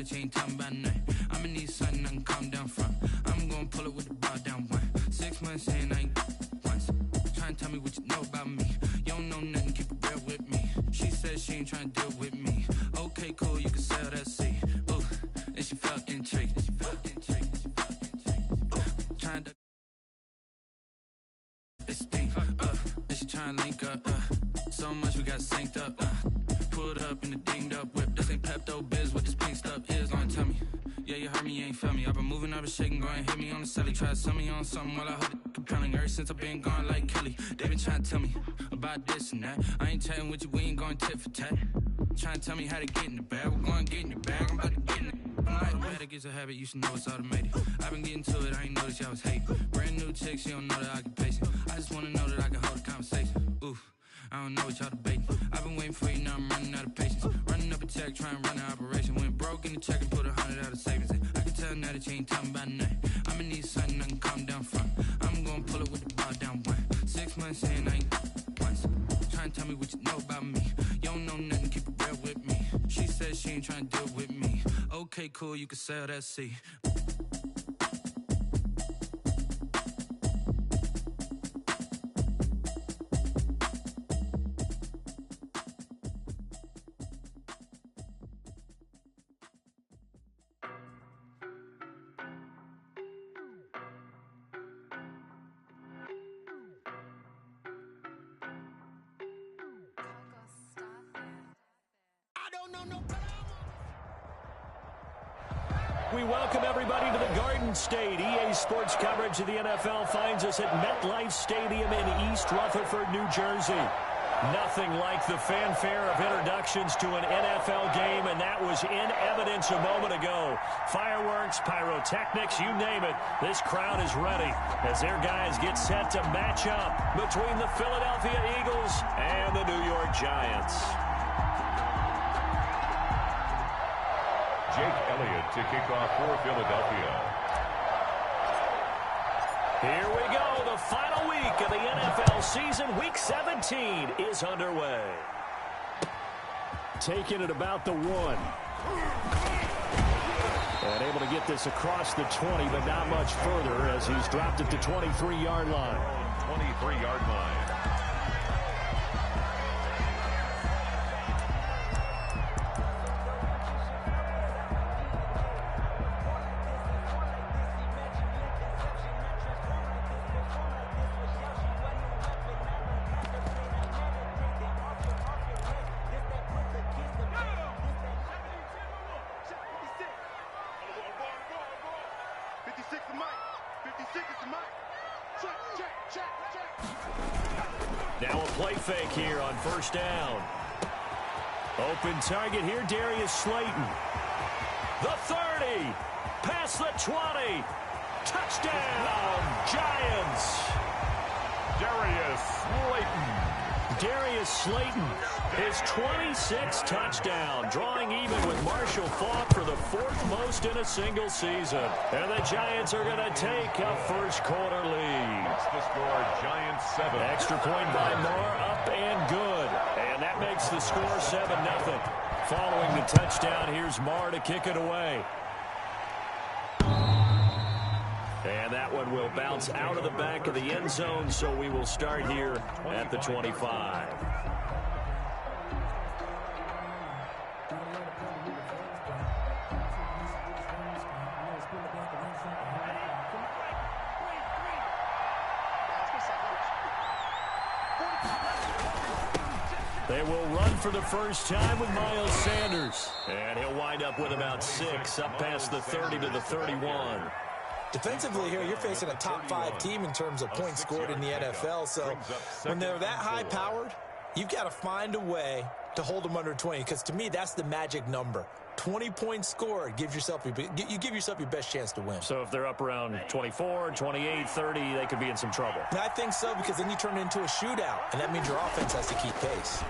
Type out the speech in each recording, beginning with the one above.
that you ain't talking about nothing. I'ma need something I can calm down from. I'm gonna pull it with the ball down one. 6 months in, I ain't once. Trying to tell me what you know about me. You don't know nothing, keep it real with me. She said she ain't trying to deal with me. Okay, cool, you can sell that seat. Ooh, and she felt intrigued. Trying to this thing, and she trying to link up, so much we got synced up, pulled up in the dinged up whip. This ain't Pepto Biz, what this pink stuff is. Don't tell me, yeah, you heard me, you ain't felt me. I've been moving, I've been shaking, go and hit me on the celly. Try to sell me on something while I hold it compelling. Ever since I've been gone like Kelly, they been trying to tell me about this and that. I ain't chatting with you, we ain't going tit for tat. Trying to tell me how to get in the bag, we're going to get in the bag, I'm about to get in it. Automatic is a habit, you should know it's automated. I've been getting to it, I ain't noticed y'all was hating. Brand new chick, she don't know the occupation. I just wanna know that I can hold a conversation. Oof, I don't know what y'all debating. I've been waiting for you, now I'm running out of patience. Running up a check, trying to run an operation. Went broke in the check and put 100 out of savings in. I can tell now that you ain't talking about nothing. I'ma need something I can calm down from. I'm gonna pull it with the ball down one. 6 months in, I ain't once. Trying to tell me what you know about me. You don't know nothing, keep it real with me. She said she ain't trying to deal with me. Okay, cool, you can sell that seat. We welcome everybody to the Garden State. EA Sports coverage of the NFL finds us at MetLife Stadium in East Rutherford, New Jersey. Nothing like the fanfare of introductions to an NFL game, and that was in evidence a moment ago. Fireworks, pyrotechnics, you name it. This crowd is ready as their guys get set to match up between the Philadelphia Eagles and the New York Giants. Jake Elliott to kick off for Philadelphia. Here we go. The final week of the NFL season. Week 17 is underway. Taking it about the 1. And able to get this across the 20, but not much further as he's dropped it to 23-yard line. 23-yard line. Now a play fake here on first down. Open target here, Darius Slayton. The 30, past the 20. Touchdown, Giants. Darius Slayton, his 26th touchdown, drawing even with Marshall Faulk for the 4th most in a single season. And the Giants are going to take a first quarter lead. That's the score, Giants 7. Extra point by Moore, up and good. And that makes the score 7-0. Following the touchdown, here's Moore to kick it away. And that one will bounce out of the back of the end zone, so we will start here at the 25. They will run for the first time with Miles Sanders. And he'll wind up with about 6, up past the 30 to the 31. Defensively here, you're facing a top 5 team in terms of points scored in the NFL. So when they're that high-powered, you've got to find a way to hold them under 20. Because to me, that's the magic number. 20 points scored, you give yourself your best chance to win. So if they're up around 24, 28, 30, they could be in some trouble. And I think so, because then you turn it into a shootout, and that means your offense has to keep pace.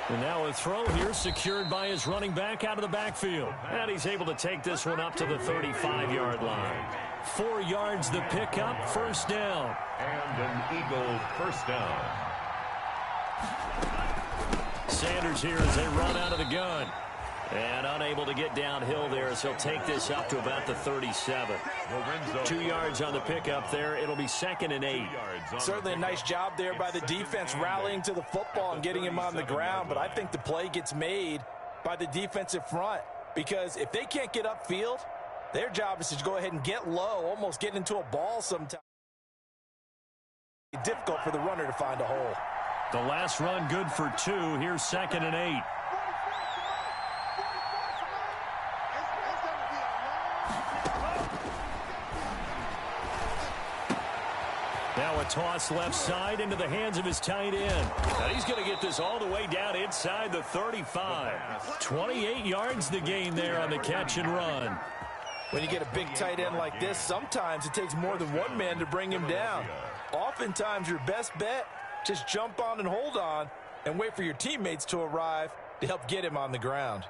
And now a throw here secured by his running back out of the backfield. And he's able to take this one up to the 35-yard line. 4 yards the pickup, first down. And an Eagle first down. Sanders here as they run out of the gun. And unable to get downhill there, so he'll take this up to about the 37. 2 yards on the pickup there. It'll be 2nd and 8. Certainly a nice job there by the defense rallying to the football and getting him on the ground, but I think the play gets made by the defensive front because if they can't get upfield, their job is to go ahead and get low, almost get into a ball sometimes. It's difficult for the runner to find a hole. The last run good for 2. Here's 2nd and 8. Now a toss left side into the hands of his tight end. And he's going to get this all the way down inside the 35. 28 yards the gain there on the catch and run. When you get a big tight end like this, sometimes it takes more than one man to bring him down. Oftentimes your best bet, just jump on and hold on and wait for your teammates to arrive to help get him on the ground.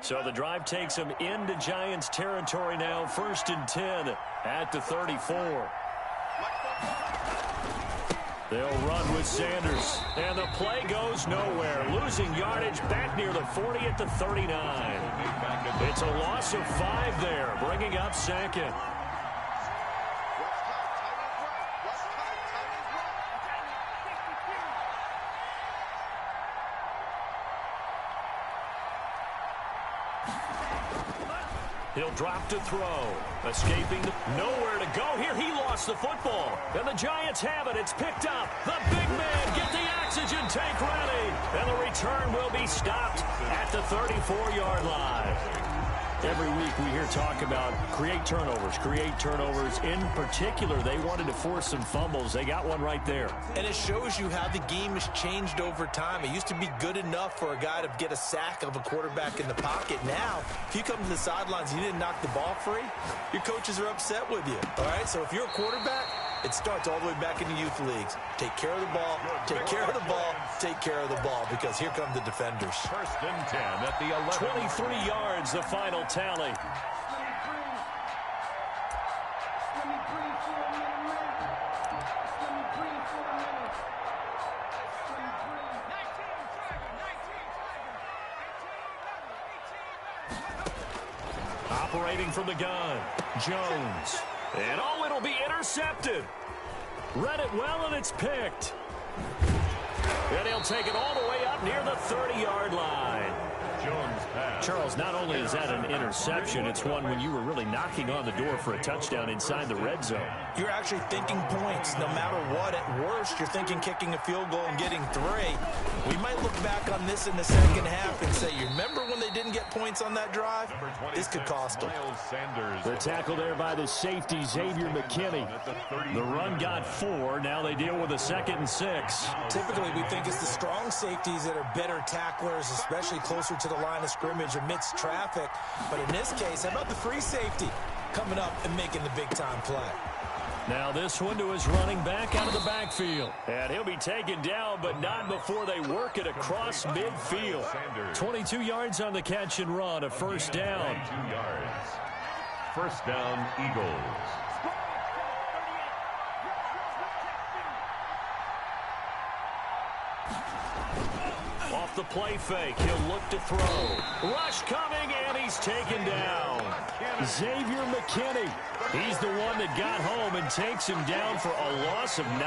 So the drive takes him into Giants territory now. 1st and 10 at the 34. They'll run with Sanders. And the play goes nowhere. Losing yardage back near the 40 at the 39. It's a loss of 5 there, bringing up 2nd. He'll drop to throw. Escaping. Nowhere to go here. He lost the football. And the Giants have it. It's picked up. The big man. Get the oxygen tank ready. And the return will be stopped at the 34-yard line. Every week we hear talk about create turnovers. In particular, they wanted to force some fumbles. They got one right there. And it shows you how the game has changed over time. It used to be good enough for a guy to get a sack of a quarterback in the pocket. Now, if you come to the sidelines and you didn't knock the ball free, your coaches are upset with you. All right, so if you're a quarterback, it starts all the way back in the youth leagues. Take care of the ball, take care of the ball, take care of the ball, because here come the defenders. 1st and 10 at the 11. 23 yards, the final tally. Operating from the gun, Jones. And oh, it'll be intercepted. Read it well, and it's picked. And he'll take it all the way up near the 30-yard line. Jones pass. Charles, not only is that an interception, it's one when you were really knocking on the door for a touchdown inside the red zone. You're actually thinking points no matter what. At worst, you're thinking kicking a field goal and getting 3. We might look back on this in the second half and say, you remember when they didn't get points on that drive? This could cost them. The tackle there by the safety, Xavier McKinney. The run got 4. Now they deal with a 2nd and 6. Typically, we think it's the strong safeties that are better tacklers, especially closer to the line of scrimmage amidst traffic. But in this case, how about the free safety coming up and making the big-time play? Now this one to his running back out of the backfield. And he'll be taken down, but not before they work it across midfield. 22 yards on the catch and run, a 1st down. 2 yards. 1st down, Eagles. Off the play fake, he'll look to throw. Rush coming, and he's taken down. Xavier McKinney. He's the one that got home and takes him down for a loss of 9.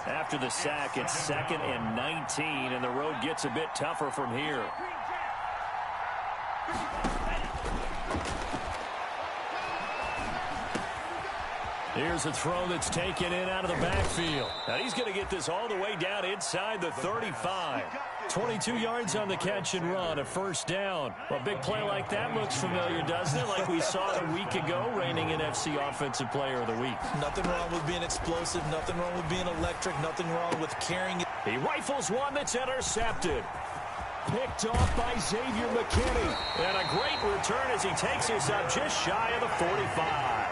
After the sack, it's 2nd and 19, and the road gets a bit tougher from here. Here's a throw that's taken in out of the backfield. Now he's going to get this all the way down inside the 35. 22 yards on the catch and run, a 1st down. A big play like that looks familiar, doesn't it? Like we saw it a week ago, reigning NFC Offensive Player of the Week. Nothing wrong with being explosive, nothing wrong with being electric, nothing wrong with carrying it. He rifles one that's intercepted. Picked off by Xavier McKinney. And a great return as he takes us up just shy of the 45.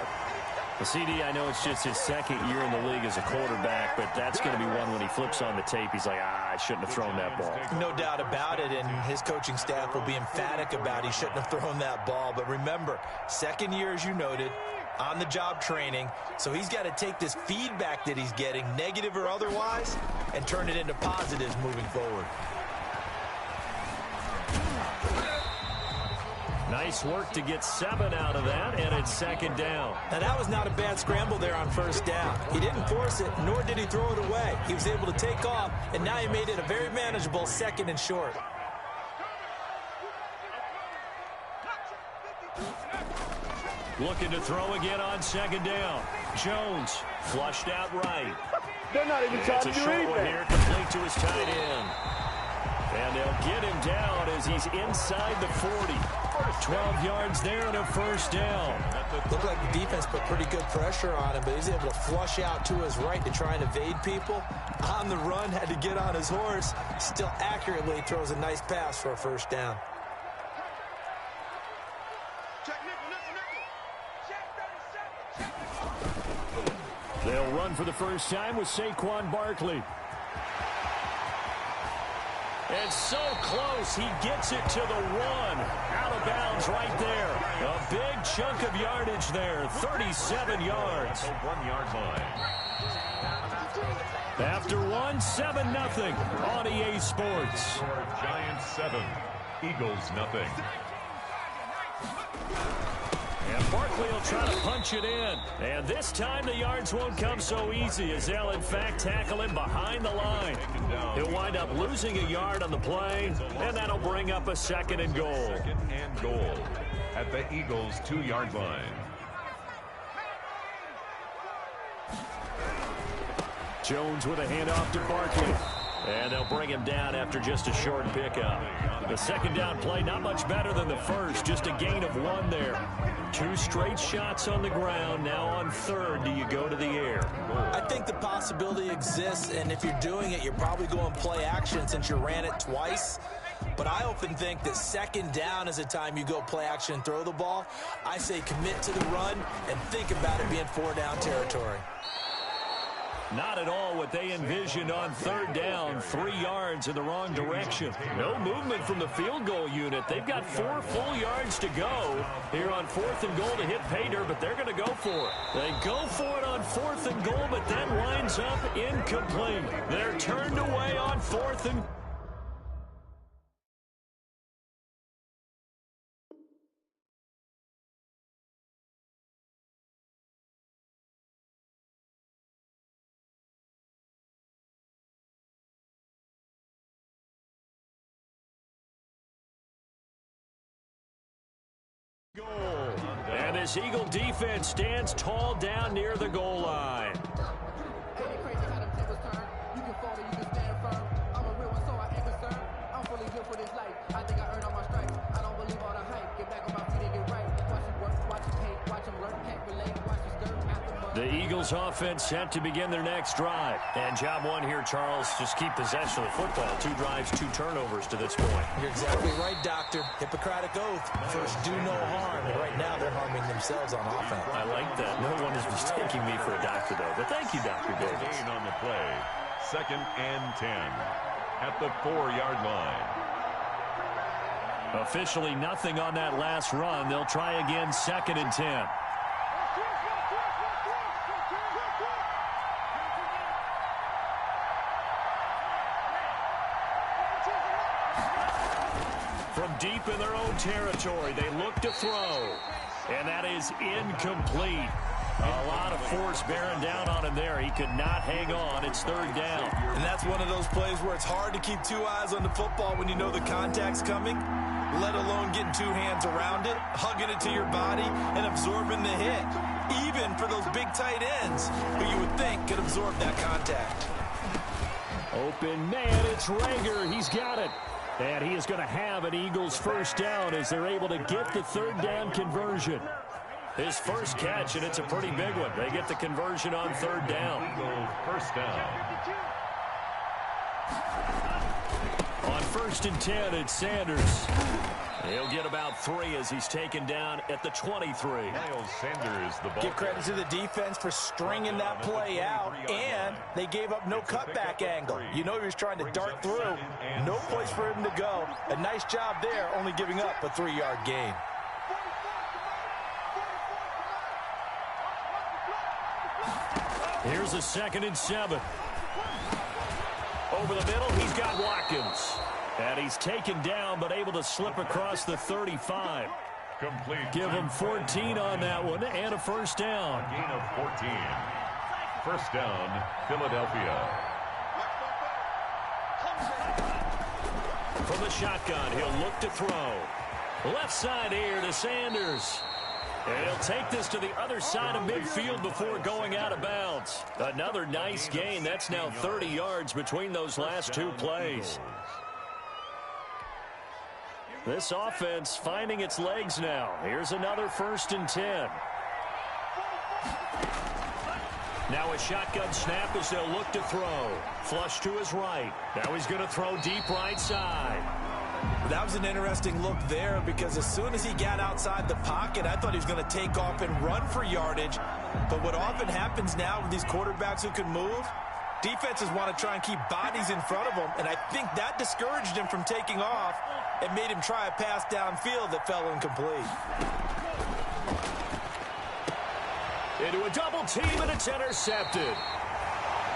The CD, I know it's just his 2nd year in the league as a quarterback, but that's going to be one when he flips on the tape, he's like, I shouldn't have thrown that ball. No doubt about it, and his coaching staff will be emphatic about he shouldn't have thrown that ball. But remember, 2nd year, as you noted, on-the-job training, so he's got to take this feedback that he's getting, negative or otherwise, and turn it into positives moving forward. Nice work to get 7 out of that, and it's second down. Now, that was not a bad scramble there on first down. He didn't force it, nor did he throw it away. He was able to take off, and now he made it a very manageable 2nd and short. Looking to throw again on 2nd down. Jones flushed out right. They're not even trying to do anything. It's a short one here, complete to his tight end. And they'll get him down as he's inside the 40. 12 yards there and a first down. Looked like the defense put pretty good pressure on him, but he's able to flush out to his right to try and evade people. On the run, had to get on his horse. Still accurately throws a nice pass for a first down. They'll run for the first time with Saquon Barkley. And so close, he gets it to the 1. Out of bounds right there. A big chunk of yardage there, 37 yards. 1-yard line. After 1, 7-0 on EA Sports. Giants 7, Eagles nothing. And Barkley will try to punch it in. And this time the yards won't come so easy as they'll, in fact, tackle him behind the line. He'll wind up losing a yard on the play, and that'll bring up a 2nd and goal. 2nd and goal at the Eagles' 2-yard line. Jones with a handoff to Barkley. And they'll bring him down after just a short pickup. The 2nd down play, not much better than the first. Just a gain of 1 there. 2 straight shots on the ground. Now on 3rd, do you go to the air? I think the possibility exists, and if you're doing it, you're probably going play action since you ran it twice. But I often think that 2nd down is a time you go play action and throw the ball. I say commit to the run and think about it being 4-down territory. Not at all what they envisioned on 3rd down. 3 yards in the wrong direction. No movement from the field goal unit. They've got 4 full yards to go here on 4th and goal to hit pay dirt, but they're going to go for it. They go for it on 4th and goal, but that winds up incomplete. They're turned away on 4th and goal. And this Eagle defense stands tall down near the goal line. The Eagles offense set to begin their next drive. And job 1 here, Charles, just keep possession of the football. 2 drives, 2 turnovers to this point. You're exactly right, Doctor. Hippocratic oath. First, do no harm. And right now, they're harming themselves on offense. I like that. No one is mistaking me for a doctor, though. But thank you, Dr. Davis. Gain on the play. 2nd and 10 at the 4-yard line. Officially nothing on that last run. They'll try again 2nd and 10. From deep in their own territory, they look to throw. And that is incomplete. A lot of force bearing down on him there. He could not hang on. It's 3rd down. And that's one of those plays where it's hard to keep 2 eyes on the football when you know the contact's coming, let alone getting 2 hands around it, hugging it to your body, and absorbing the hit. Even for those big tight ends who you would think could absorb that contact. Open man, it's Rager. He's got it. And he is going to have an Eagles first down as they're able to get the 3rd down conversion. His first catch, and it's a pretty big one. They get the conversion on 3rd down. Eagles first down. On 1st and 10, it's Sanders. He'll get about 3 as he's taken down at the 23. Miles Sanders, the ball. Give credit to the defense for stringing that play out, and they gave up no cutback angle. You know he was trying to dart through. No place for him to go. A nice job there, only giving up a 3-yard gain. Here's a 2nd and 7. Over the middle, he's got Watkins. And he's taken down, but able to slip across the 35. Complete. Give him 14 on that one and a first down. A gain of 14. First down, Philadelphia. From the shotgun, he'll look to throw. Left side here to Sanders. And he'll take this to the other side of midfield before going out of bounds. Another nice gain. That's now 30 yards between those last two plays. This offense finding its legs now. Here's another 1st and 10. Now a shotgun snap as they'll look to throw. Flush to his right. Now he's going to throw deep right side. That was an interesting look there because as soon as he got outside the pocket, I thought he was going to take off and run for yardage. But what often happens now with these quarterbacks who can move, defenses want to try and keep bodies in front of them, and I think that discouraged him from taking off and made him try a pass downfield that fell incomplete. Into a double team, and it's intercepted.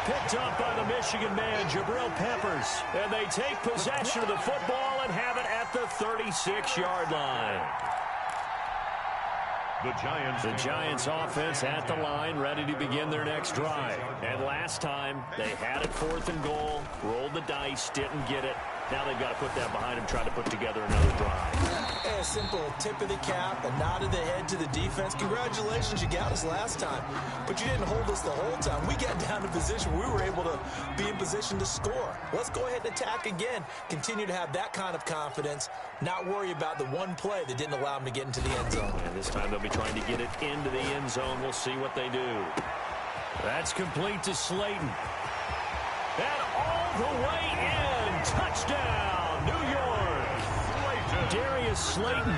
Picked up by the Michigan man, Jabril Peppers. And they take possession of the football and have it at the 36-yard line. The Giants offense at the line, ready to begin their next drive. And last time, they had it 4th and goal, rolled the dice, didn't get it. Now they've got to put that behind them, try to put together another drive. A simple tip of the cap, a nod of the head to the defense. Congratulations, you got us last time. But you didn't hold us the whole time. We got down to position. We were able to be in position to score. Let's go ahead and attack again. Continue to have that kind of confidence. Not worry about the one play that didn't allow them to get into the end zone. And this time they'll be trying to get it into the end zone. We'll see what they do. That's complete to Slayton. And all the way in. Touchdown, New York. Darius Slayton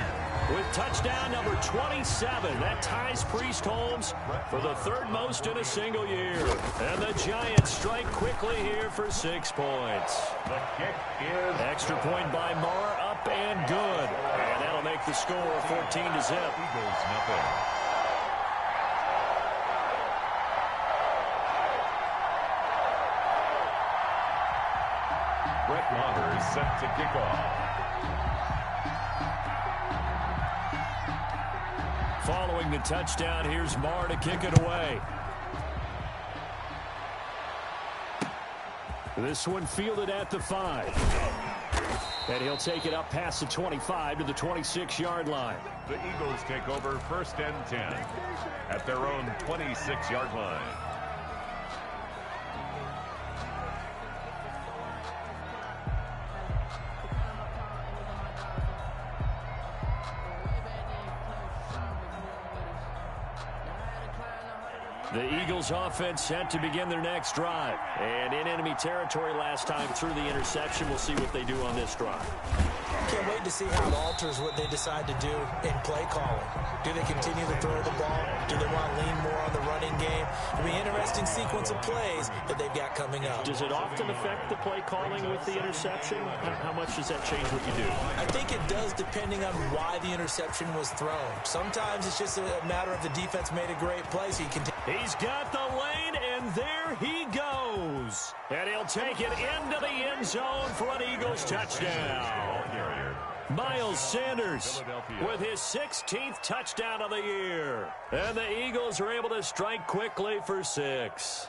with touchdown number 27. That ties Priest Holmes for the 3rd most in a single year. And the Giants strike quickly here for 6 points. The kick is extra point by Marr, up and good. And that'll make the score 14-0. Eagles nothing. Brett Maher is set to kick off. Following the touchdown, here's Marr to kick it away. This one fielded at the 5. And he'll take it up past the 25 to the 26-yard line. The Eagles take over 1st and 10 at their own 26-yard line. The Eagles offense set to begin their next drive. And in enemy territory last time through the interception. We'll see what they do on this drive. Can't wait to see how it alters what they decide to do in play calling. Do they continue to throw the ball? Do they want to lean more on the running game? It'll be an interesting sequence of plays that they've got coming up. Does it often affect the play calling with the interception? How much does that change what you do? I think it does depending on why the interception was thrown. Sometimes it's just a matter of the defense made a great play, so you can... He's got the lane, and there he goes. And he'll take it into the end zone for an Eagles touchdown. Miles Sanders with his 16th touchdown of the year. And the Eagles are able to strike quickly for 6.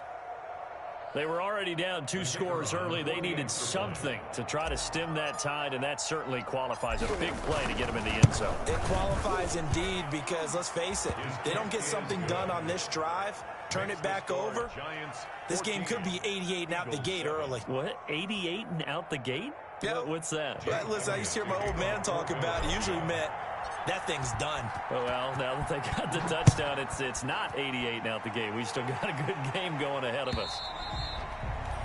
They were already down 2 scores early. They needed something to try to stem that tide, and that certainly qualifies a big play to get them in the end zone. It qualifies indeed because, let's face it, they don't get something done on this drive, turn it back over, this game could be 88 and out the gate early. What? 88 and out the gate? Yeah. What's that? Right, listen, I used to hear my old man talk about it. Usually meant that thing's done. Well, now that they got the touchdown, it's not 88 and out the gate. We still got a good game going ahead of us.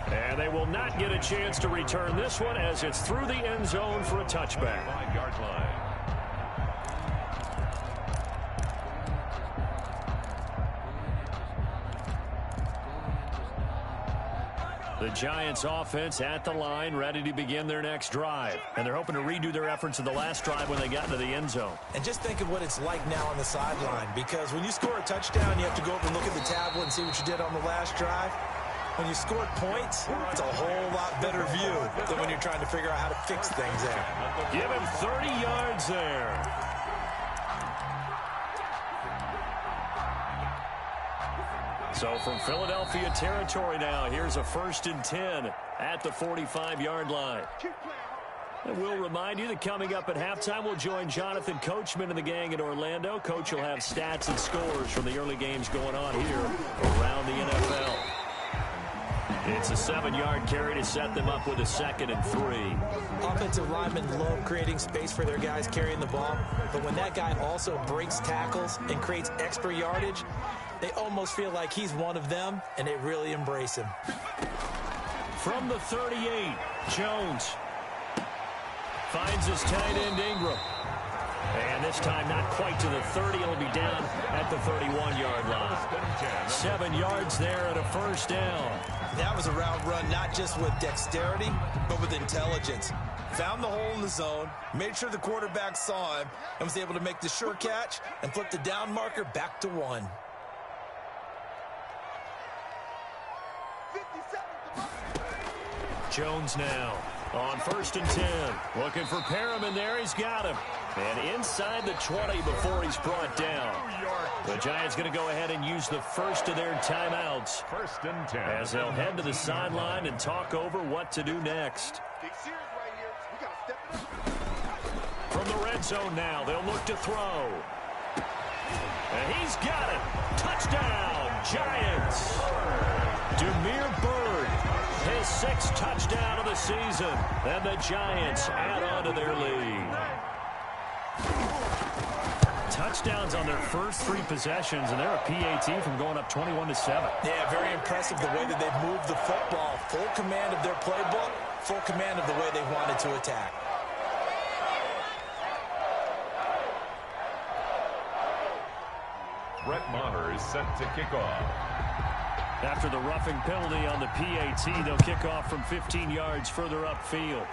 And they will not get a chance to return this one as it's through the end zone for a touchback. 5-yard line. The Giants offense at the line, ready to begin their next drive. And they're hoping to redo their efforts in the last drive when they got into the end zone. And just think of what it's like now on the sideline, because when you score a touchdown, you have to go over and look at the tablet and see what you did on the last drive. When you scored points, it's a whole lot better view than when you're trying to figure out how to fix things there. Give him 30 yards there. So from Philadelphia territory now, here's a 1st and 10 at the 45-yard line. And we'll remind you that coming up at halftime, we'll join Jonathan Coachman and the gang in Orlando. Coach will have stats and scores from the early games going on here around the NFL. It's a 7-yard carry to set them up with a 2nd and 3. Offensive linemen love creating space for their guys carrying the ball, but when that guy also breaks tackles and creates extra yardage, they almost feel like he's one of them, and they really embrace him. From the 38, Jones finds his tight end Ingram. And this time not quite to the 30. It'll be down at the 31-yard line. 7 yards there and a 1st down. That was a route run not just with dexterity, but with intelligence. Found the hole in the zone, made sure the quarterback saw him, and was able to make the sure catch and flip the down marker back to 1. Jones now on 1st and 10. Looking for Perriman there. He's got him. And inside the 20 before he's brought down. The Giants going to go ahead and use the first of their timeouts 1st and 10. as they'll head to the sideline and talk over what to do next. From the red zone now, they'll look to throw. And he's got it. Touchdown, Giants. Demir Bird, his 6th touchdown of the season. And the Giants add on to their lead. Touchdowns on their first 3 possessions, and they're a PAT from going up 21-7. Yeah, very impressive the way that they've moved the football. Full command of their playbook, full command of the way they wanted to attack. Brett Maher is set to kick off. After the roughing penalty on the PAT, they'll kick off from 15 yards further upfield.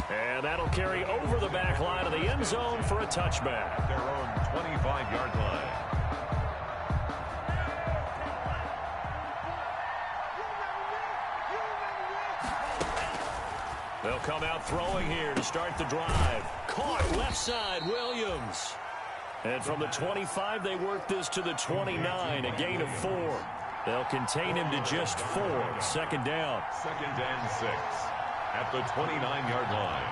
And that'll carry over the back line of the end zone for a touchback. At their own 25-yard line. They'll come out throwing here to start the drive. Caught left side, Williams. And from the 25, they work this to the 29, a gain of 4. They'll contain him to just 4. 2nd down. 2nd and 6 at the 29-yard line.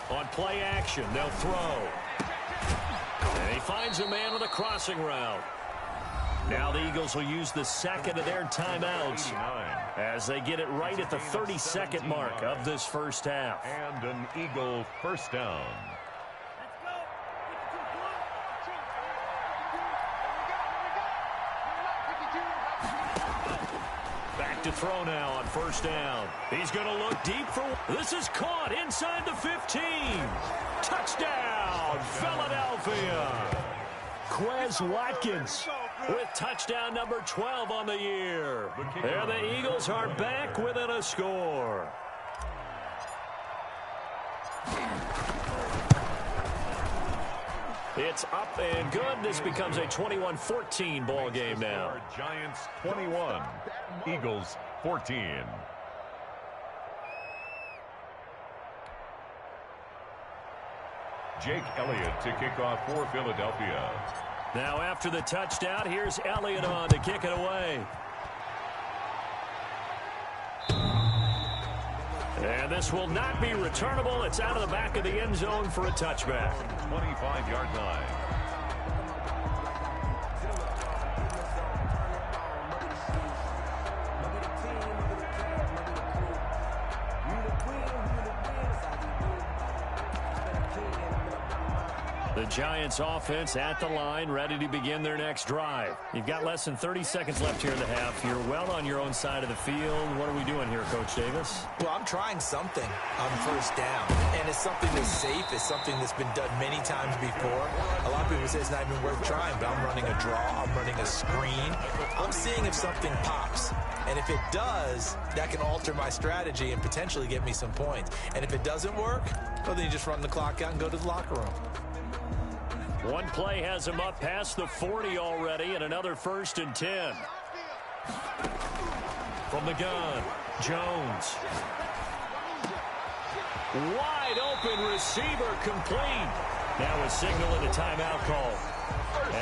On play action, they'll throw. And he finds a man with a crossing route. Now the Eagles will use the 2nd of their timeouts as they get it right at the 32nd mark of this first half. And an Eagle 1st down. Back to throw now on 1st down. He's going to look deep for... This is caught inside the 15. Touchdown, Philadelphia. Quez Watkins with touchdown number 12 on the year. There the Eagles are back within a score. It's up and good. This becomes a 21-14 ball game now. Giants 21, Eagles 14. Jake Elliott to kick off for Philadelphia. Now after the touchdown, here's Elliott on to kick it away. And this will not be returnable. It's out of the back of the end zone for a touchback. 25-yard line. The Giants offense at the line, ready to begin their next drive. You've got less than 30 seconds left here in the half. You're well on your own side of the field. What are we doing here, Coach Davis? Well, I'm trying something on first down, and it's something that's safe. It's something that's been done many times before. A lot of people say it's not even worth trying, but I'm running a draw. I'm running a screen. I'm seeing if something pops. And if it does, that can alter my strategy and potentially get me some points. And if it doesn't work, well, then you just run the clock out and go to the locker room. One play has him up past the 40 already, and another 1st and 10. From the gun, Jones. Wide open receiver complete. Now a signal and a timeout call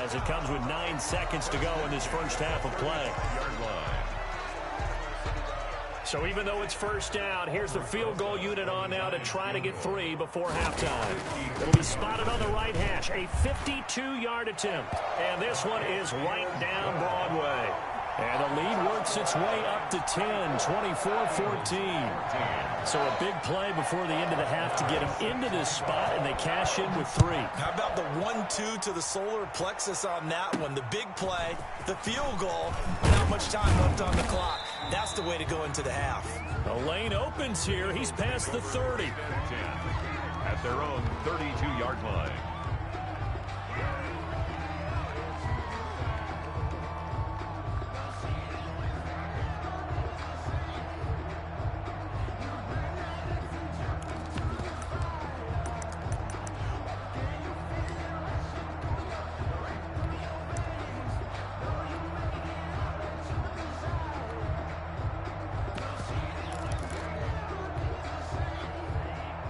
as it comes with 9 seconds to go in this first half of play. So even though it's first down, here's the field goal unit on now to try to get 3 before halftime. It'll be spotted on the right hash, a 52-yard attempt. And this one is right down Broadway. And the lead works its way up to 10, 24-14. So a big play before the end of the half to get them into this spot, and they cash in with 3. How about the 1-2 to the solar plexus on that one? The big play, the field goal, not much time left on the clock. That's the way to go into the half. The lane opens here. He's past the 30. At their own 32-yard line.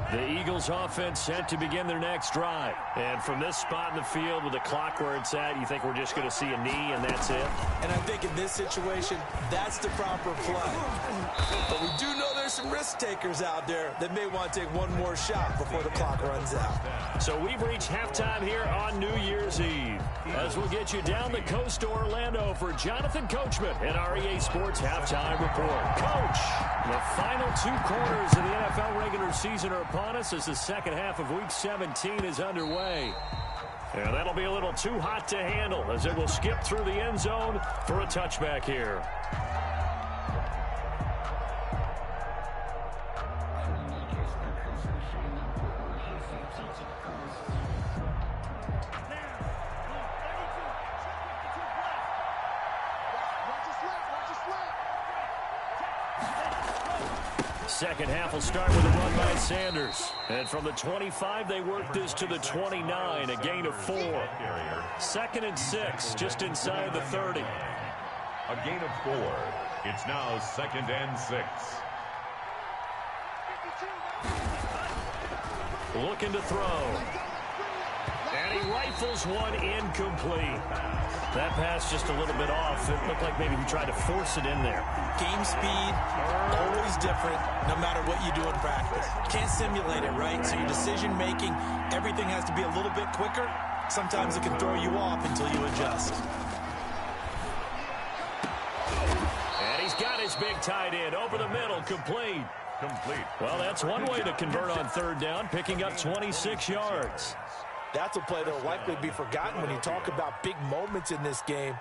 The Eagles offense set to begin their next drive. And from this spot in the field with the clock where it's at, you think we're just going to see a knee and that's it? And I think in this situation, that's the proper play. But we do know there's some risk takers out there that may want to take one more shot before the clock runs out. So we've reached halftime here on New Year's Eve. As we'll get you down the coast to Orlando for Jonathan Coachman and our EA Sports Halftime Report. Coach, the final 2 quarters of the NFL regular season are upon us as the second half of Week 17 is underway. And that'll be a little too hot to handle as it will skip through the end zone for a touchback here. Second half will start with a run by Sanders. And from the 25, they work this to the 29, a gain of 4. 2nd and 6, just inside the 30. A gain of 4. It's now 2nd and 6. Looking to throw. And he rifles one incomplete. That pass just a little bit off. It looked like maybe he tried to force it in there. Game speed, always different, no matter what you do in practice. Can't simulate it, right? So your decision-making, everything has to be a little bit quicker. Sometimes it can throw you off until you adjust. And he's got his big tight end over the middle, complete. Well, that's one way to convert on 3rd down, picking up 26 yards. That's a play that will likely be forgotten when you talk about big moments in this game.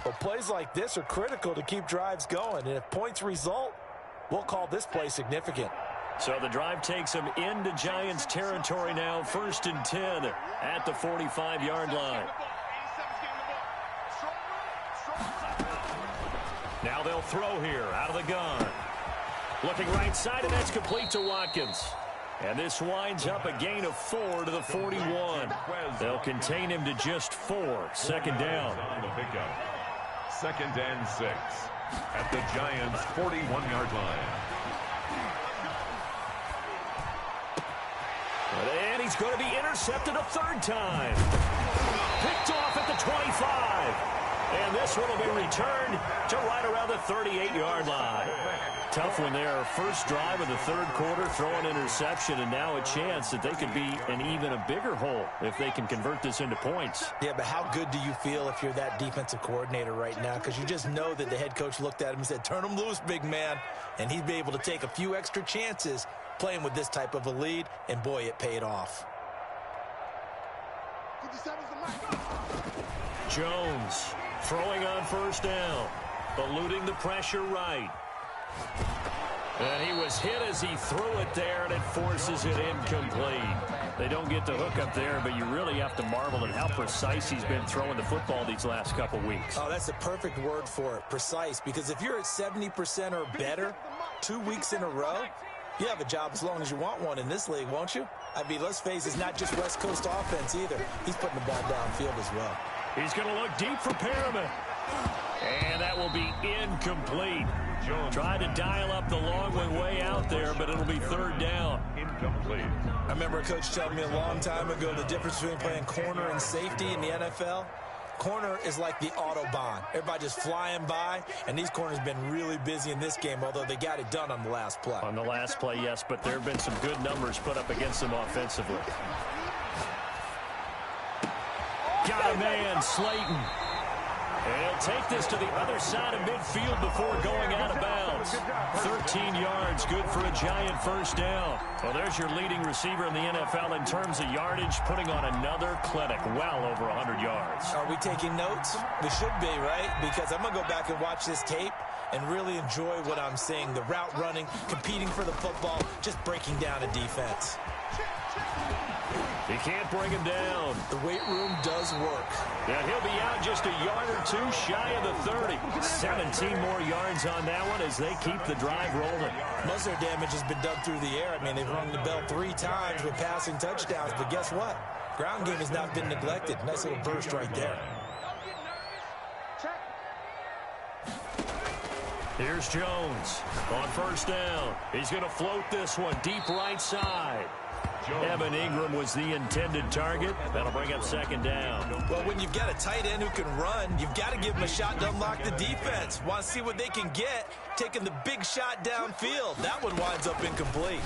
But plays like this are critical to keep drives going. And if points result, we'll call this play significant. So the drive takes them into Giants territory now. 1st and 10 at the 45-yard line. Now they'll throw here out of the gun. Looking right side, and that's complete to Watkins. And this winds up a gain of 4 to the 41. They'll contain him to just 4. 2nd down. 2nd and 6 at the Giants' 41-yard line. And he's going to be intercepted a 3rd time. Picked off at the 25. And this one will be returned to right around the 38-yard line. Tough one there. First drive of the 3rd quarter, throw an interception, and now a chance that they could be in even a bigger hole if they can convert this into points. Yeah, but how good do you feel if you're that defensive coordinator right now? Because you just know that the head coach looked at him and said, turn him loose, big man. And he'd be able to take a few extra chances playing with this type of a lead, and boy, it paid off. Jones throwing on first down, eluding the pressure right. And he was hit as he threw it there, and it forces it incomplete. They don't get the hook up there, but you really have to marvel at how precise he's been throwing the football these last couple weeks. Oh, that's the perfect word for it, precise. Because if you're at 70% or better 2 weeks in a row, you have a job as long as you want one in this league, won't you? I mean, let's face it, it's not just West Coast offense either. He's putting the ball downfield as well. He's going to look deep for Perriman. And that will be incomplete. Tried to dial up the long one way out there, but it'll be third down. Incomplete. I remember a coach telling me a long time ago the difference between playing corner and safety in the NFL. Corner is like the Autobahn. Everybody just flying by, and these corners have been really busy in this game, although they got it done on the last play. On the last play, yes, but there have been some good numbers put up against them offensively. Got a man, Slayton. And he'll take this to the other side of midfield before going out of bounds. 13 yards, good for a Giant first down. Well, there's your leading receiver in the NFL in terms of yardage, putting on another clinic, well over 100 yards. Are we taking notes? We should be, right? Because I'm going to go back and watch this tape and really enjoy what I'm seeing. The route running, competing for the football, just breaking down a defense. He can't bring him down. The weight room does work. And he'll be out just a yard or two shy of the 30. 17 more yards on that one as they keep the drive rolling. Most of their damage has been done through the air. I mean, they've rung the bell 3 times with passing touchdowns, but guess what? Ground game has not been neglected. Nice little burst right there. Here's Jones on first down. He's going to float this one deep right side. Evan Ingram was the intended target. That'll bring up second down. Well, when you've got a tight end who can run, you've got to give him a shot to unlock the defense. Want to see what they can get, taking the big shot downfield. That one winds up incomplete.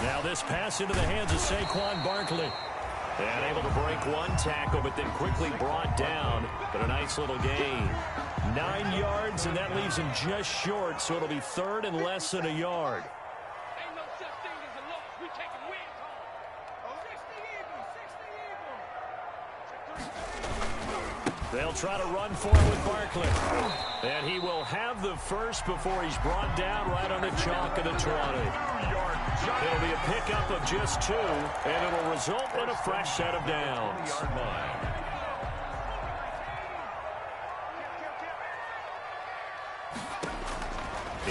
Now this pass into the hands of Saquon Barkley. And able to break one tackle, but then quickly brought down. But a nice little gain. 9 yards, and that leaves him just short, so it'll be third and less than a yard. They'll try to run for it with Barkley. And he will have the first before he's brought down right on the chalk of the 20. It'll be a pickup of just 2, and it'll result in a fresh set of downs.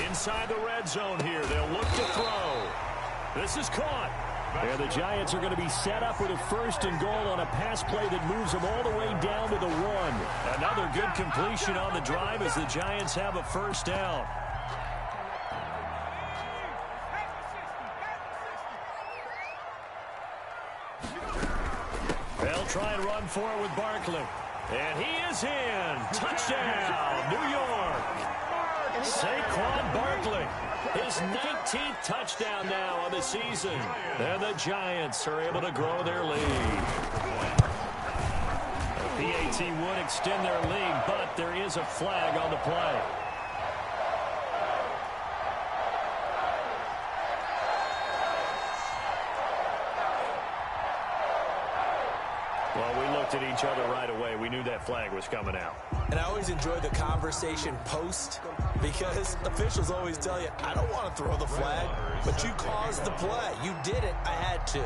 Inside the red zone here, they'll look to throw. This is caught. And the Giants are going to be set up with a first and goal on a pass play that moves them all the way down to the 1. Another good completion on the drive as the Giants have a first down. They'll try and run for it with Barkley. And he is in. Touchdown, New York. Saquon Barkley. His 19th touchdown now on the season. And the Giants are able to grow their lead. The PAT would extend their lead, but there is a flag on the play. Well, we looked at each other right away. We knew that flag was coming out. And I always enjoy the conversation post because officials always tell you, I don't want to throw the flag, but you caused the play. You did it. I had to.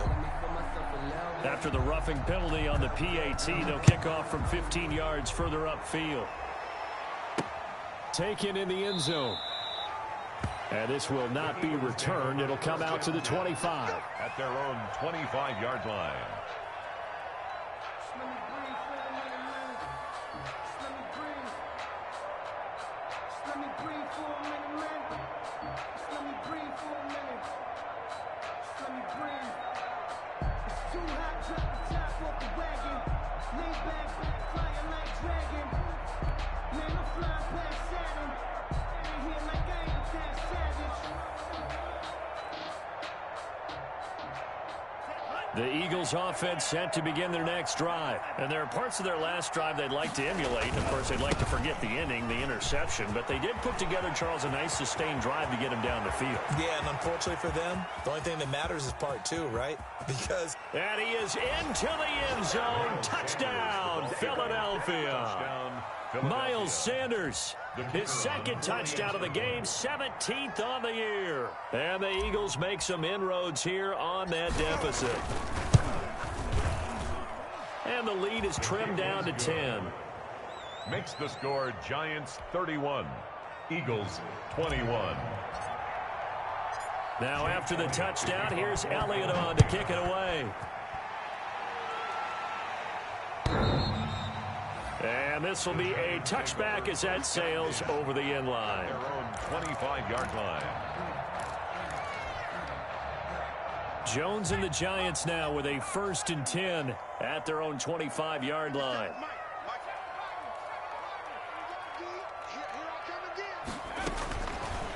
After the roughing penalty on the PAT, they'll kick off from 15 yards further upfield. Taken in the end zone. And this will not be returned. It'll come out to the 25. At their own 25-yard line. The Eagles offense set to begin their next drive. And there are parts of their last drive they'd like to emulate. And of course, they'd like to forget the inning, the interception. But they did put together, Charles, a nice sustained drive to get him down the field. Yeah, and unfortunately for them, the only thing that matters is part two, right? Because... And he is into the end zone. Touchdown, Philadelphia. Miles Sanders, his second touchdown of the game, 17th on the year. And the Eagles make some inroads here on that deficit. And the lead is trimmed down to 10. Makes the score Giants 31, Eagles 21. Now after the touchdown, here's Elliott on to kick it away. And this will be a touchback as that sails over the end line. Their own 25-yard line. Jones and the Giants now with a 1st and 10 at their own 25-yard line.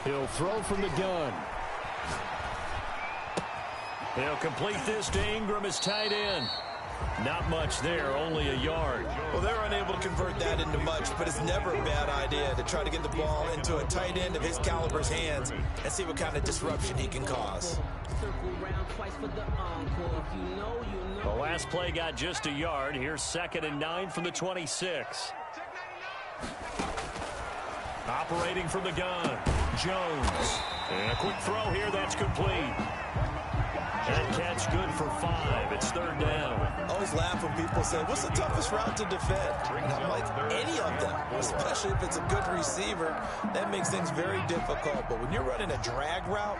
He'll throw from the gun. He'll complete this to Ingram as tight end. Not much there, only a yard. Well, they're unable to convert that into much, but it's never a bad idea to try to get the ball into a tight end of his caliber's hands and see what kind of disruption he can cause. The last play got just a yard. Here's 2nd and 9 from the 26. Operating from the gun, Jones. And a quick throw here, that's complete. That catch good for 5. It's 3rd down. I always laugh when people say, what's the toughest route to defend? And I'm like, any of them, especially if it's a good receiver. That makes things very difficult. But when you're running a drag route,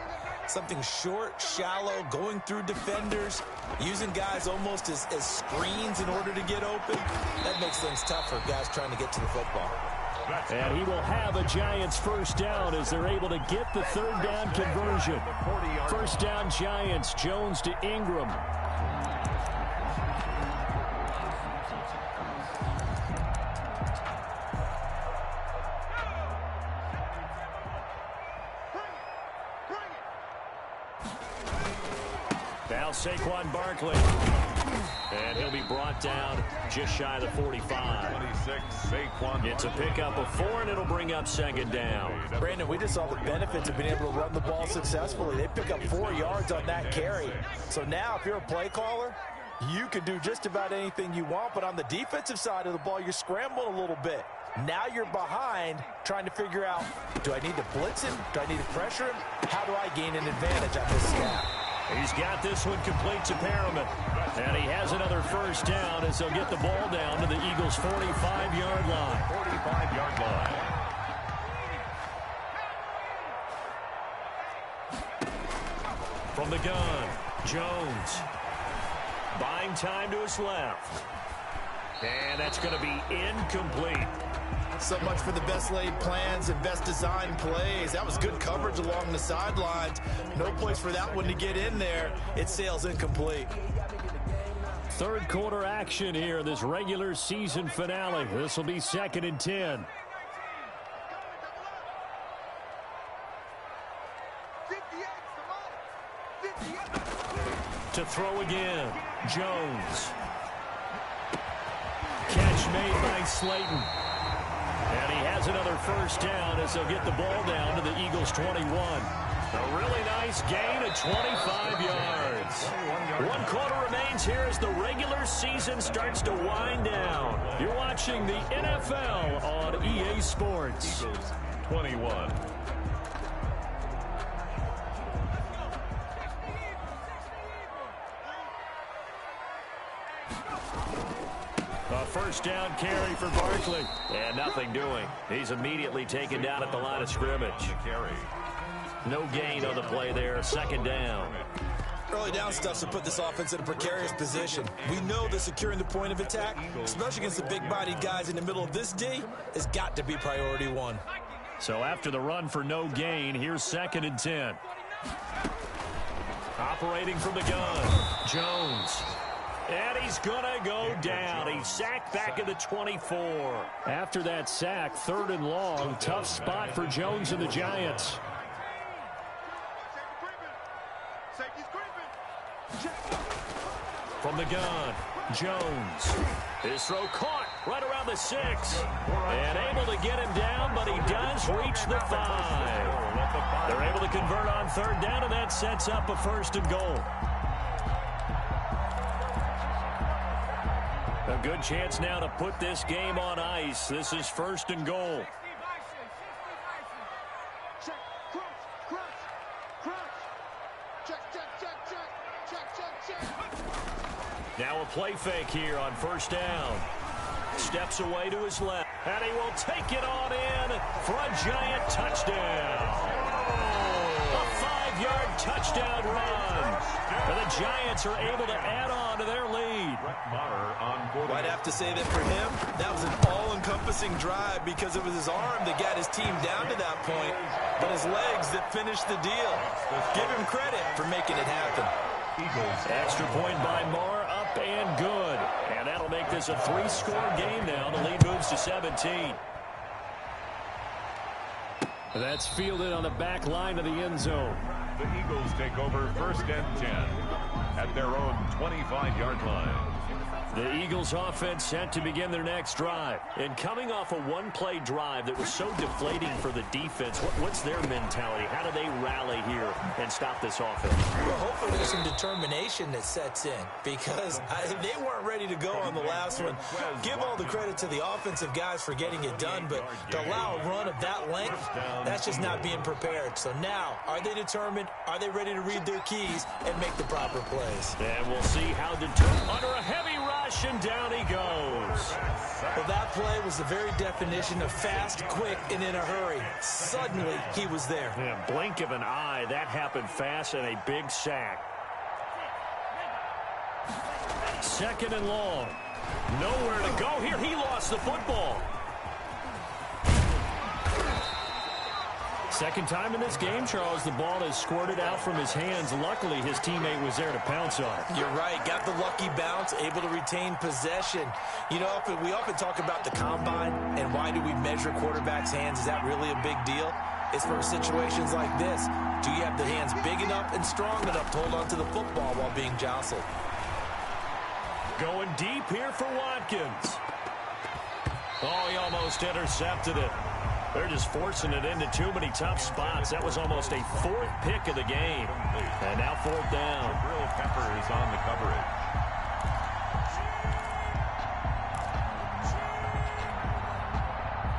something short, shallow, going through defenders, using guys almost as screens in order to get open, that makes things tough for guys trying to get to the football. And he will have a Giants 1st down as they're able to get the 3rd down conversion. 1st down Giants, Jones to Ingram. Now Saquon Barkley. And he'll be brought down just shy of the 45. 26, Saquon. It's a pickup of 4, and it'll bring up 2nd down. Brandon, we just saw the benefits of being able to run the ball successfully. They pick up 4 yards on that carry. So now if you're a play caller, you can do just about anything you want. But on the defensive side of the ball, you're scrambling a little bit. Now you're behind trying to figure out, do I need to blitz him? Do I need to pressure him? How do I gain an advantage on this snap? He's got this one complete to Perriman. And he has another 1st down as they'll get the ball down to the Eagles' 45-yard line. 45-yard line. From the gun, Jones. Buying time to his left. And that's going to be incomplete. So much for the best laid plans and best designed plays. That was good coverage along the sidelines. No place for that one to get in there. It sails incomplete. 3rd quarter action here, this regular season finale. This will be 2nd and 10. To throw again, Jones. Catch made by Slayton. And he has another 1st down as they'll get the ball down to the Eagles' 21. A really nice gain of 25 yards. 1 quarter remains here as the regular season starts to wind down. You're watching the NFL on EA Sports. Eagles 21. A 1st down carry for Barkley. And nothing doing. He's immediately taken down at the line of scrimmage. No gain on the play there. 2nd down. Early down stuff's to put this offense in a precarious position. We know that securing the point of attack, especially against the big-bodied guys in the middle of this D, has got to be priority 1. So after the run for no gain, here's 2nd and 10. Operating from the gun, Jones. And he's going to go down. He's sacked back at the 24. After that sack, 3rd and long. Tough spot for Jones and the Giants. From the gun, Jones. His throw caught right around the 6. And able to get him down, but he does reach the 5. They're able to convert on 3rd down, and that sets up a 1st and goal. A good chance now to put this game on ice. This is 1st and goal. Now a play fake here on 1st down. Steps away to his left, and he will take it on in for a giant touchdown. A 5-yard touchdown run. And the Giants are able to add on to their lead. I'd have to say that for him, that was an all-encompassing drive because it was his arm that got his team down to that point, but his legs that finished the deal. Give him credit for making it happen. Extra point by Marr, up and good. And that'll make this a 3-score game now. The lead moves to 17. That's fielded on the back line of the end zone. The Eagles take over 1st and 10 at their own 25-yard line. The Eagles offense set to begin their next drive. And coming off a one-play drive that was so deflating for the defense, what's their mentality? How do they rally here and stop this offense? Well, hopefully there's some determination that sets in because they weren't ready to go on the last one. Give all the credit to the offensive guys for getting it done, but to allow a run of that length, that's just not being prepared. So now, are they determined? Are they ready to read their keys and make the proper plays? And we'll see how determined under a heavy rush, and down he goes. Well, that play was the very definition of fast, quick, and in a hurry. Suddenly, he was there. Yeah, blink of an eye, that happened fast, and a big sack. 2nd and long. Nowhere to go here. He lost the football. Second time in this game, Charles, the ball has squirted out from his hands. Luckily, his teammate was there to pounce on it. You're right. Got the lucky bounce, able to retain possession. You know, we often talk about the combine and why do we measure quarterbacks' hands. Is that really a big deal? It's for situations like this. Do you have the hands big enough and strong enough to hold onto the football while being jostled? Going deep here for Watkins. Oh, he almost intercepted it. They're just forcing it into too many tough spots. That was almost a 4th pick of the game. And now 4th down. Jabril Pepper is on the coverage.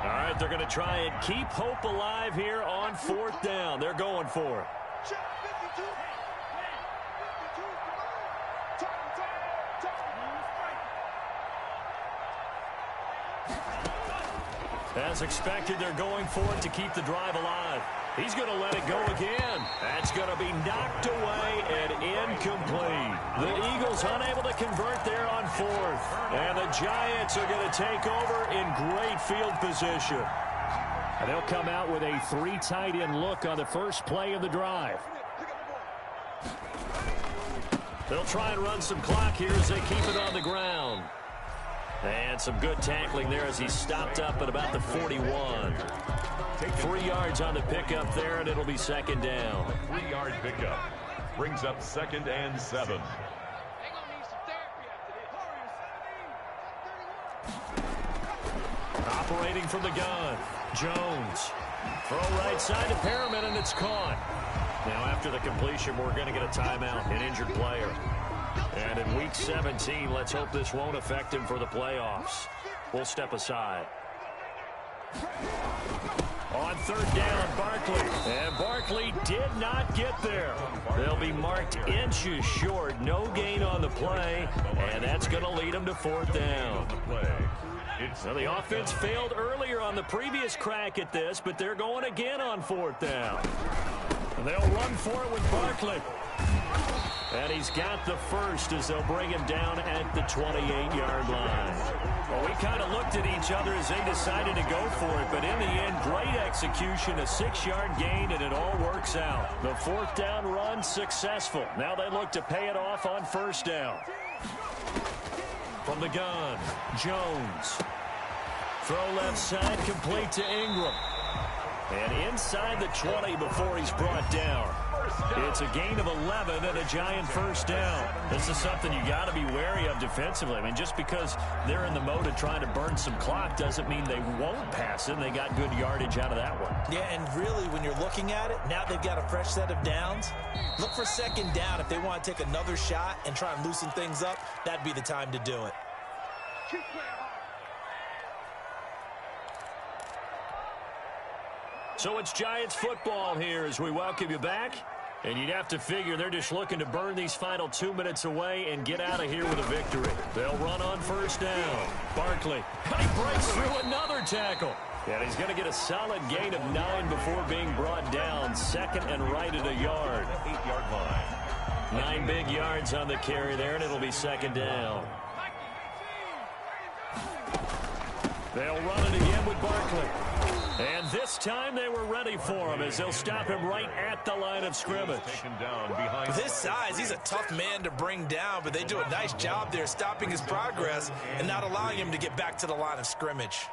All right, they're going to try and keep hope alive here on 4th down. They're going for it. As expected, they're going for it to keep the drive alive. He's going to let it go again. That's going to be knocked away and incomplete. The Eagles unable to convert there on 4th. And the Giants are going to take over in great field position. And they'll come out with a 3 tight end look on the first play of the drive. They'll try and run some clock here as they keep it on the ground. And some good tackling there as he stopped up at about the 41. 3 yards on the pickup there, and it'll be 2nd down. A 3-yard pickup brings up 2nd and 7. Operating from the gun, Jones. Throw right side to Perriman, and it's caught. Now after the completion, we're going to get a timeout, an injured player. And in Week 17, let's hope this won't affect him for the playoffs. We'll step aside. On 3rd down, Barkley. And Barkley did not get there. They'll be marked inches short. No gain on the play. And that's going to lead them to 4th down. So the offense failed earlier on the previous crack at this, but they're going again on 4th down. And they'll run for it with Barkley. And he's got the first as they'll bring him down at the 28-yard line. Well, we kind of looked at each other as they decided to go for it, but in the end, great execution, a 6-yard gain, and it all works out. The 4th down run successful. Now they look to pay it off on 1st down. From the gun, Jones. Throw left side, complete to Ingram. And inside the 20 before he's brought down. It's a gain of 11 and a giant first down. This is something you got to be wary of defensively. I mean, just because they're in the mode of trying to burn some clock doesn't mean they won't pass it. They got good yardage out of that one. Yeah, and really, when you're looking at it, now they've got a fresh set of downs. Look for second down. If they want to take another shot and try and loosen things up, that'd be the time to do it. So it's Giants football here as we welcome you back. And you'd have to figure they're just looking to burn these final 2 minutes away and get out of here with a victory. They'll run on first down. Barkley, he breaks through another tackle. And he's going to get a solid gain of 9 before being brought down. Second and right at a yard. 8-yard line. 9 big yards on the carry there, and it'll be second down. They'll run it again with Barkley. And this time they were ready for him as they'll stop him right at the line of scrimmage. With his size, he's a tough man to bring down, but they do a nice job there stopping his progress and not allowing him to get back to the line of scrimmage.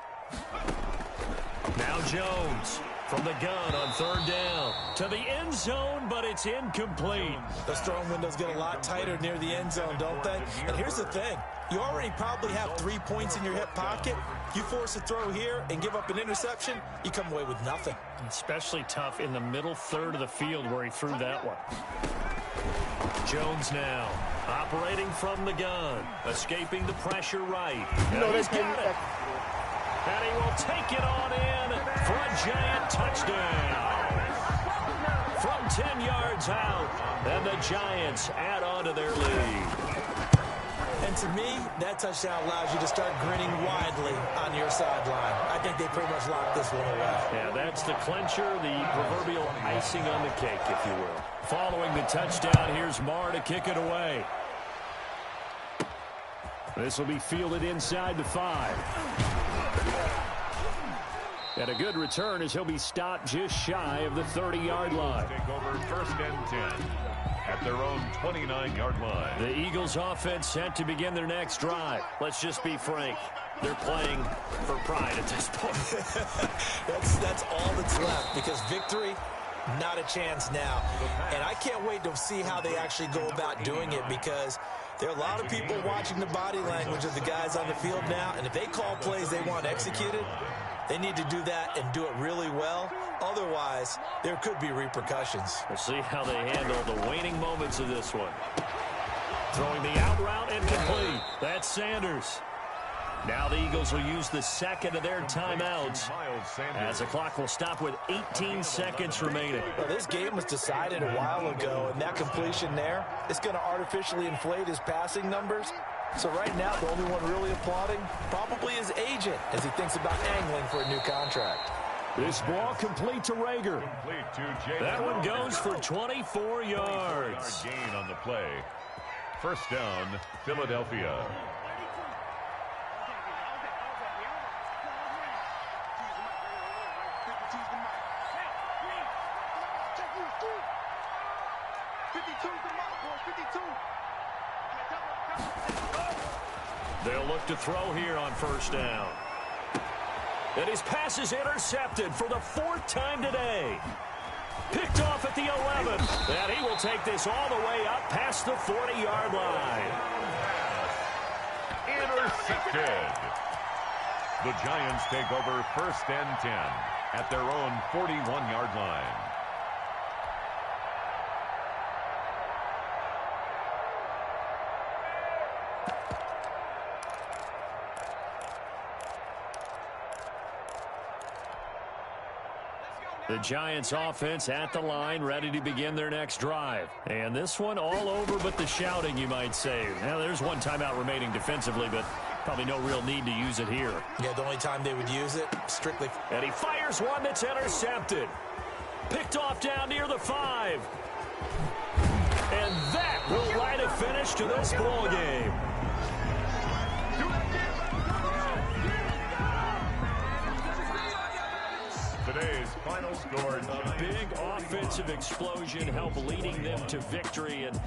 Now Jones from the gun on third down to the end zone, but it's incomplete. Those throwing windows get a lot tighter near the end zone, don't they? And here's the thing. You already probably have 3 points in your hip pocket. You force a throw here and give up an interception, you come away with nothing. Especially tough in the middle third of the field where he threw that one. Jones now operating from the gun, escaping the pressure right. And he's got it. And he will take it on in for a giant touchdown. From 10 yards out, and the Giants add on to their lead. And to me, that touchdown allows you to start grinning widely on your sideline. I think they pretty much locked this one away. Yeah, that's the clincher, the proverbial icing on the cake, if you will. Following the touchdown, here's Marr to kick it away. This will be fielded inside the 5. And a good return as he'll be stopped just shy of the 30-yard line. Take over first and 10 at their own 29-yard line. The Eagles offense set to begin their next drive. Let's just be frank. They're playing for pride at this point. That's all that's left, because victory, not a chance now. And I can't wait to see how they actually go about doing it, because there are a lot of people watching the body language of the guys on the field now, and if they call plays they want executed, they need to do that and do it really well. Otherwise, there could be repercussions. We'll see how they handle the waning moments of this one. Throwing the out route and complete. That's Sanders. Now the Eagles will use the second of their timeouts as the clock will stop with 18 seconds remaining. Well, this game was decided a while ago, and that completion there is going to artificially inflate his passing numbers. So right now, the only one really applauding probably his agent as he thinks about angling for a new contract. This ball complete to Rager. That one goes for 24 yards. Gain on the play. First down, Philadelphia. They'll look to throw here on first down. And his pass is intercepted for the 4th time today. Picked off at the 11. And he will take this all the way up past the 40-yard line. Intercepted. The Giants take over first and 10 at their own 41-yard line. The Giants offense at the line, ready to begin their next drive. And this one all over but the shouting, you might say. Now, there's one timeout remaining defensively, but probably no real need to use it here. Yeah, the only time they would use it, strictly. And he fires one that's intercepted. Picked off down near the 5. And that will write a finish to this ball game. Today's final score. A big offensive explosion helped leading them to victory. And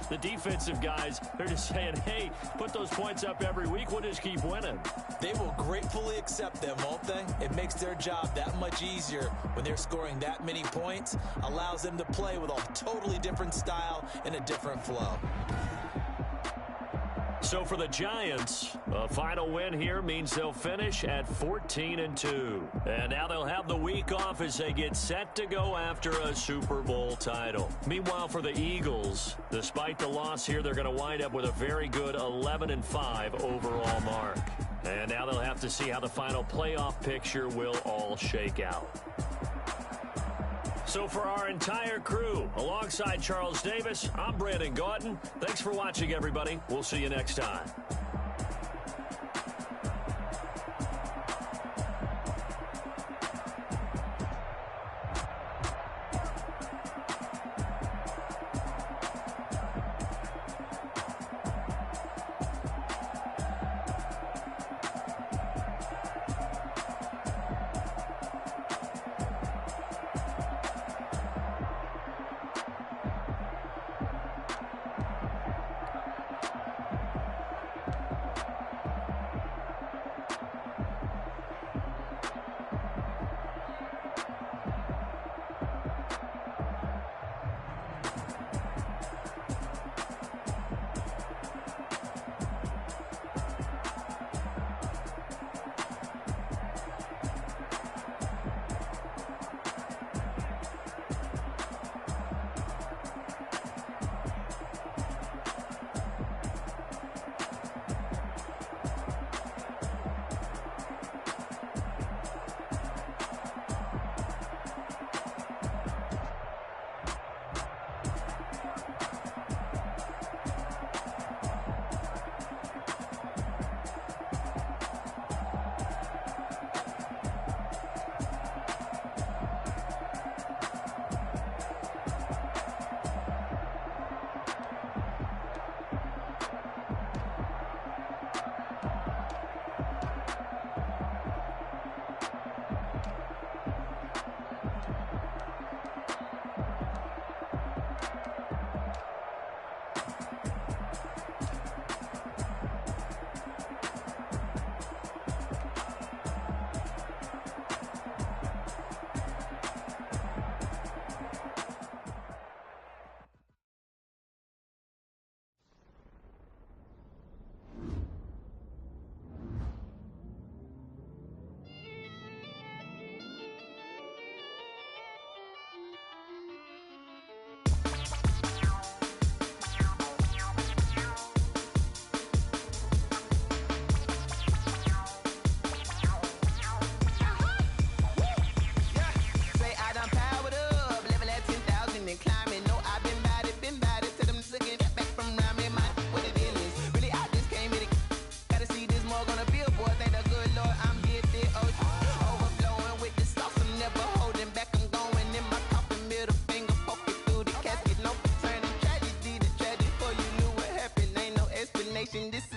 the defensive guys, they're just saying, hey, put those points up every week. We'll just keep winning. They will gratefully accept them, won't they? It makes their job that much easier when they're scoring that many points. Allows them to play with a totally different style and a different flow. So for the Giants, a final win here means they'll finish at 14-2. And now they'll have the week off as they get set to go after a Super Bowl title. Meanwhile, for the Eagles, despite the loss here, they're going to wind up with a very good 11-5 overall mark. And now they'll have to see how the final playoff picture will all shake out. So for our entire crew, alongside Charles Davis, I'm Brandon Gautin. Thanks for watching, everybody. We'll see you next time.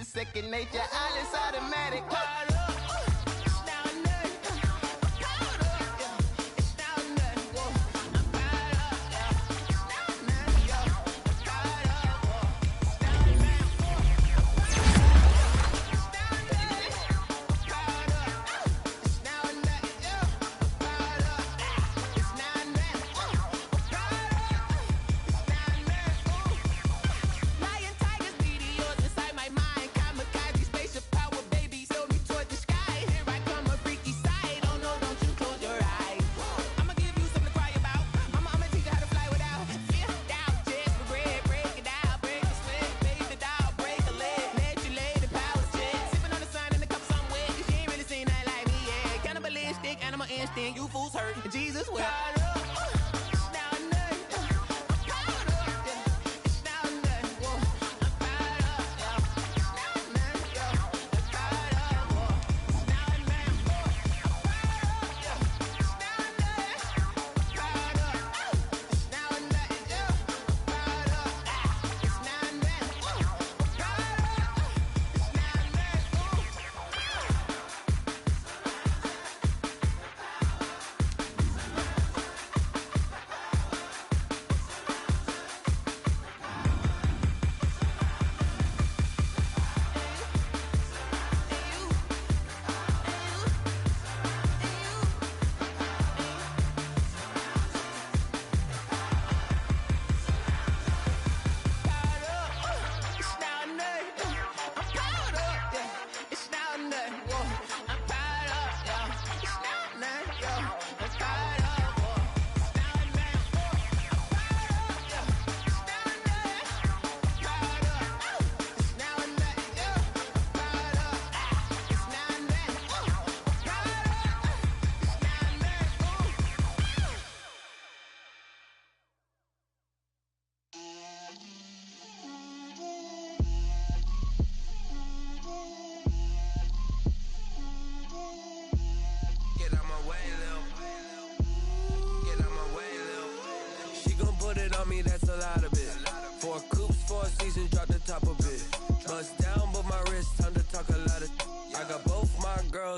Second nature, all is automatic. Lion, tigers, meteors inside my mind. Kamikaze, spaceship power, baby. Sell me toward the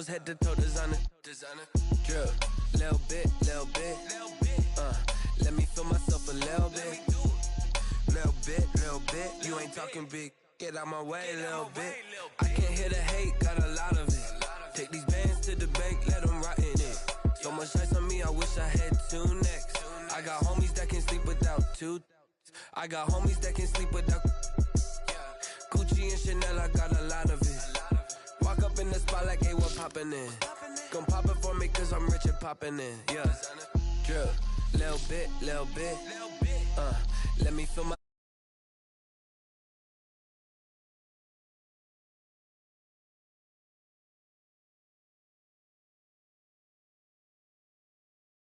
toes, head to toe, designer. Drip, little bit. Let me feel myself a little bit. Little bit. You ain't talking big. Get out my way, little bit. I can't hear the hate, got a lot of it. Take these bands to the bank, let them rot in it. So much ice on me, I wish I had two necks. I got homies that can sleep without two. I got homies that can sleep without Gucci and Chanel, I got a lot of it. Walk up in the spot like, hey, what poppin' in? Gon' pop it for me cause I'm rich and poppin' in. Yeah, drip, little bit. Let me feel my